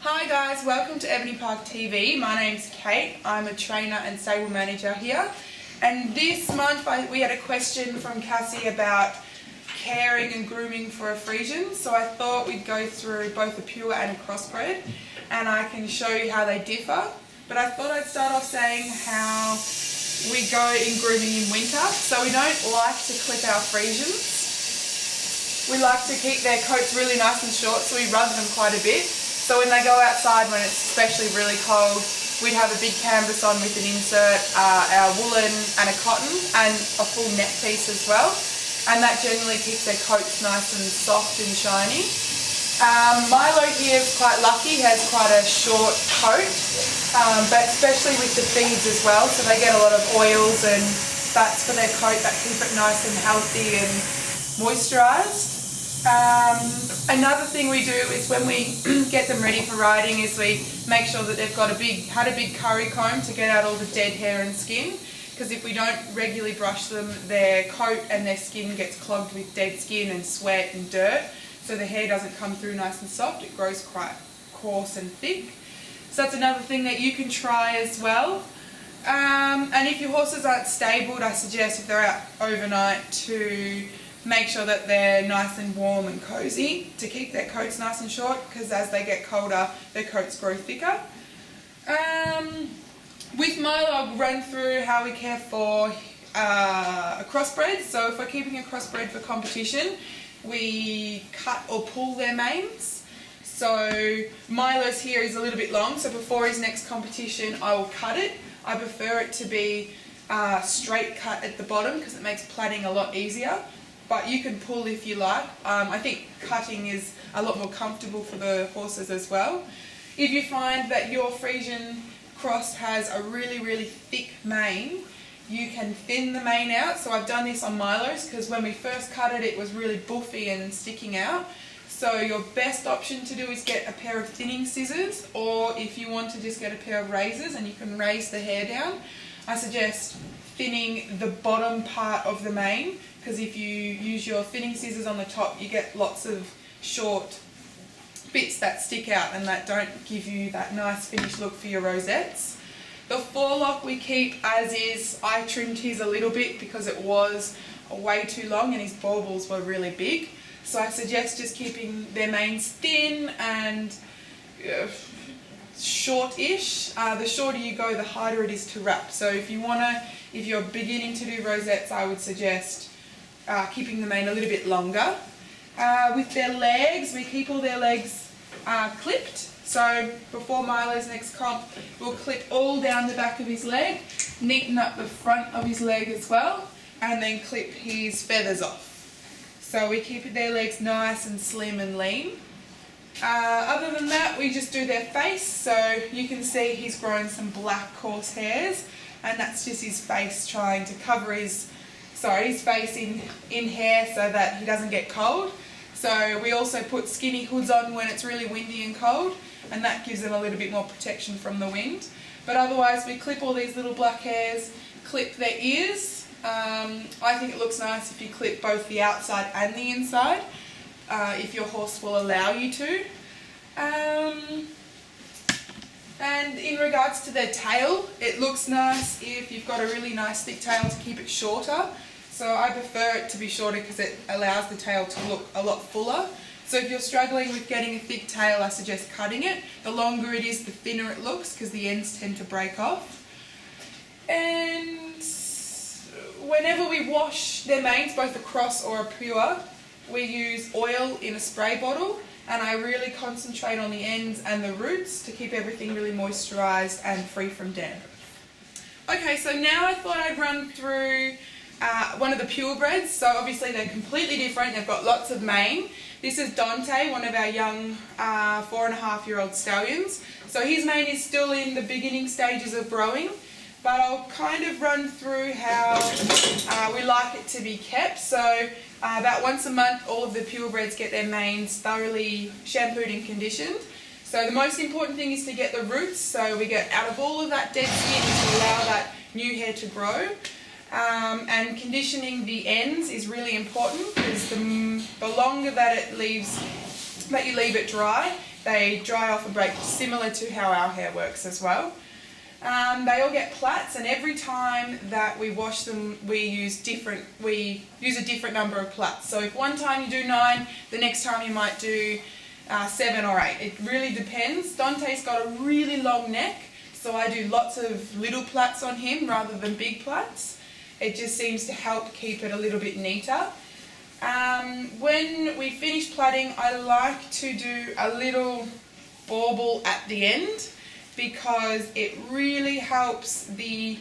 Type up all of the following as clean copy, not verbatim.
Hi guys, welcome to Ebony Park TV. My name's Kate. I'm a trainer and stable manager here. And this month we had a question from Cassie about caring and grooming for a Friesian. So I thought we'd go through both a pure and a crossbred, and I can show you how they differ. But I thought I'd start off saying how we go in grooming in winter. So we don't like to clip our Friesians. We like to keep their coats really nice and short, so we rub them quite a bit. So when they go outside, when it's especially really cold, we'd have a big canvas on with an insert, our woolen and a cotton, and a full net piece as well. And that generally keeps their coats nice and soft and shiny. Milo here is quite lucky, he has quite a short coat, but especially with the feeds as well, so they get a lot of oils and fats for their coat that keep it nice and healthy and moisturised. Another thing we do is when we get them ready for riding is we make sure that they've got had a big curry comb to get out all the dead hair and skin, because if we don't regularly brush them, their coat and their skin gets clogged with dead skin and sweat and dirt, so the hair doesn't come through nice and soft, it grows quite coarse and thick. So that's another thing that you can try as well. And if your horses aren't stabled, I suggest if they're out overnight to make sure that they're nice and warm and cozy to keep their coats nice and short, because as they get colder their coats grow thicker. With Milo I'll run through how we care for a crossbred. So if we're keeping a crossbred for competition, we cut or pull their manes. So Milo's here is a little bit long, so before his next competition I will cut it. I prefer it to be straight cut at the bottom because it makes plaiting a lot easier. But you can pull if you like. I think cutting is a lot more comfortable for the horses as well. If you find that your Friesian cross has a really thick mane, you can thin the mane out. So I've done this on Milo's because when we first cut it, it was really buffy and sticking out. So your best option to do is get a pair of thinning scissors, or if you want to just get a pair of razors and you can raise the hair down, I suggest thinning the bottom part of the mane, because if you use your thinning scissors on the top, you get lots of short bits that stick out and that don't give you that nice finished look for your rosettes. The forelock we keep as is. I trimmed his a little bit because it was way too long and his baubles were really big. So I suggest just keeping their manes thin and short-ish. The shorter you go, the harder it is to wrap. So if you're beginning to do rosettes, I would suggest keeping the mane a little bit longer. With their legs, we keep all their legs clipped. So before Milo's next comp, we'll clip all down the back of his leg, neaten up the front of his leg as well, and then clip his feathers off. So we keep their legs nice and slim and lean. Other than that, we just do their face. So you can see he's grown some black coarse hairs, and that's just his face trying to cover his face in hair so that he doesn't get cold. So we also put skinny hoods on when it's really windy and cold, and that gives them a little bit more protection from the wind. But otherwise we clip all these little black hairs, clip their ears. I think it looks nice if you clip both the outside and the inside, if your horse will allow you to. And in regards to their tail, it looks nice if you've got a really nice thick tail to keep it shorter. So I prefer it to be shorter because it allows the tail to look a lot fuller. So if you're struggling with getting a thick tail, I suggest cutting it. The longer it is, the thinner it looks because the ends tend to break off. And whenever we wash their manes, both a cross or a pure, we use oil in a spray bottle, and I really concentrate on the ends and the roots to keep everything really moisturised and free from damp. Okay, so now I thought I'd run through one of the purebreds. So obviously they're completely different, they've got lots of mane. This is Dante, one of our young 4.5-year-old stallions. So his mane is still in the beginning stages of growing, but I'll kind of run through how we like it to be kept. So about once a month all of the purebreds get their manes thoroughly shampooed and conditioned. So the most important thing is to get the roots, so we get out of all of that dead skin to allow that new hair to grow. And conditioning the ends is really important because the longer that you leave it dry, they dry off and break, similar to how our hair works as well. They all get plaits, and every time that we wash them we use a different number of plaits. So if one time you do 9, the next time you might do 7 or 8. It really depends. Dante's got a really long neck, so I do lots of little plaits on him rather than big plaits. It just seems to help keep it a little bit neater. When we finish plaiting, I like to do a little bauble at the end, because it really helps the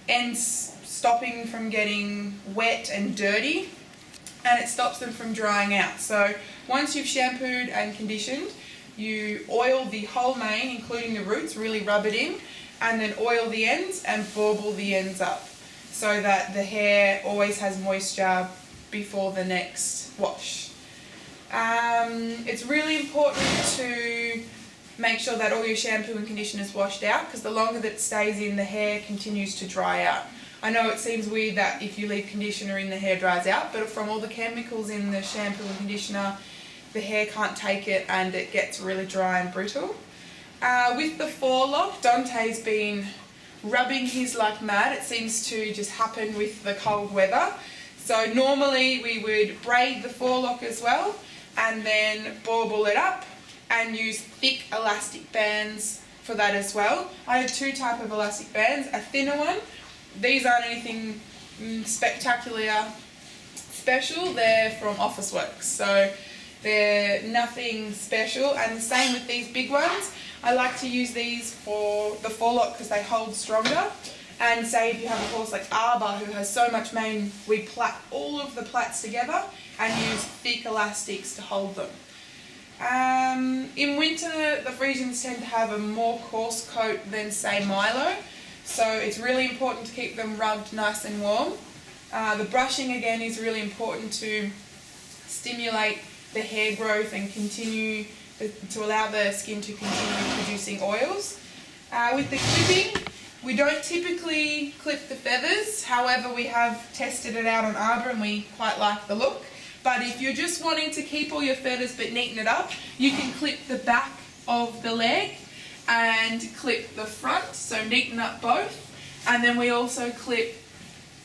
ends stopping from getting wet and dirty, and it stops them from drying out. So once you've shampooed and conditioned, you oil the whole mane, including the roots, really rub it in, and then oil the ends and bauble the ends up, so that the hair always has moisture before the next wash. It's really important to make sure that all your shampoo and conditioner is washed out, because the longer that it stays in, the hair continues to dry out. I know it seems weird that if you leave conditioner in, the hair dries out, but from all the chemicals in the shampoo and conditioner, the hair can't take it and it gets really dry and brittle. With the Forelock, Dante's been rubbing his like mad. It seems to just happen with the cold weather. So normally we would braid the Forelock as well, and then bauble it up and use thick elastic bands for that as well. I have 2 types of elastic bands, a thinner one. These aren't anything spectacular special, they're from Officeworks, so they're nothing special. And the same with these big ones. I like to use these for the Forelock because they hold stronger. And say if you have a horse like Arbor who has so much mane, we plait all of the plaits together and use thick elastics to hold them. In winter, the Friesians tend to have a more coarse coat than, say, Milo, so it's really important to keep them rubbed nice and warm. The brushing, again, is really important to stimulate the hair growth and continue to allow the skin to continue producing oils. With the clipping, we don't typically clip the feathers, however we have tested it out on Arbor and we quite like the look. But if you're just wanting to keep all your feathers but neaten it up, you can clip the back of the leg and clip the front, so neaten up both. And then we also clip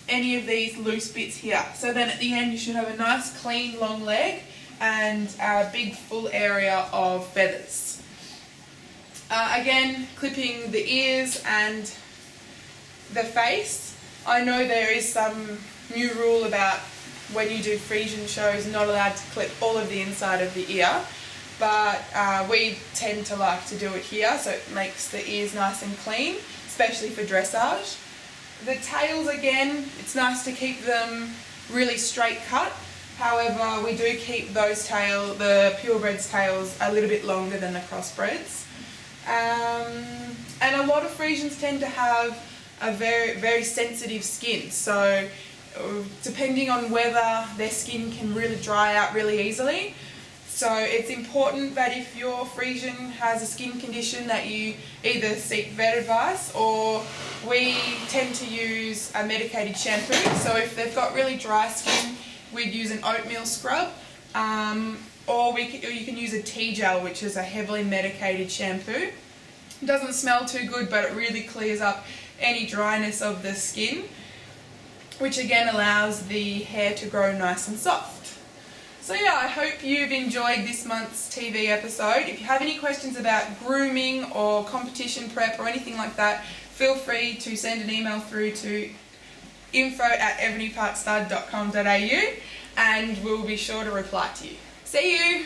any of these loose bits here. So then at the end you should have a nice clean long leg and a big full area of feathers. Again, clipping the ears and the face. I know there is some new rule about when you do Friesian shows, not allowed to clip all of the inside of the ear, but we tend to like to do it here, so it makes the ears nice and clean, especially for dressage. The tails, again, it's nice to keep them really straight cut. However, we do keep those the purebreds' tails a little bit longer than the crossbreds. And a lot of Friesians tend to have a very, very sensitive skin, so depending on weather, their skin can really dry out really easily. So it's important that if your Friesian has a skin condition that you either seek vet advice, or we tend to use a medicated shampoo. So if they've got really dry skin, we'd use an oatmeal scrub, or you can use a tea gel, which is a heavily medicated shampoo. It doesn't smell too good, but it really clears up any dryness of the skin, which again allows the hair to grow nice and soft. So yeah, I hope you've enjoyed this month's TV episode. If you have any questions about grooming or competition prep or anything like that, feel free to send an email through to info@ebonyparkstud.com.au and we'll be sure to reply to you. See you!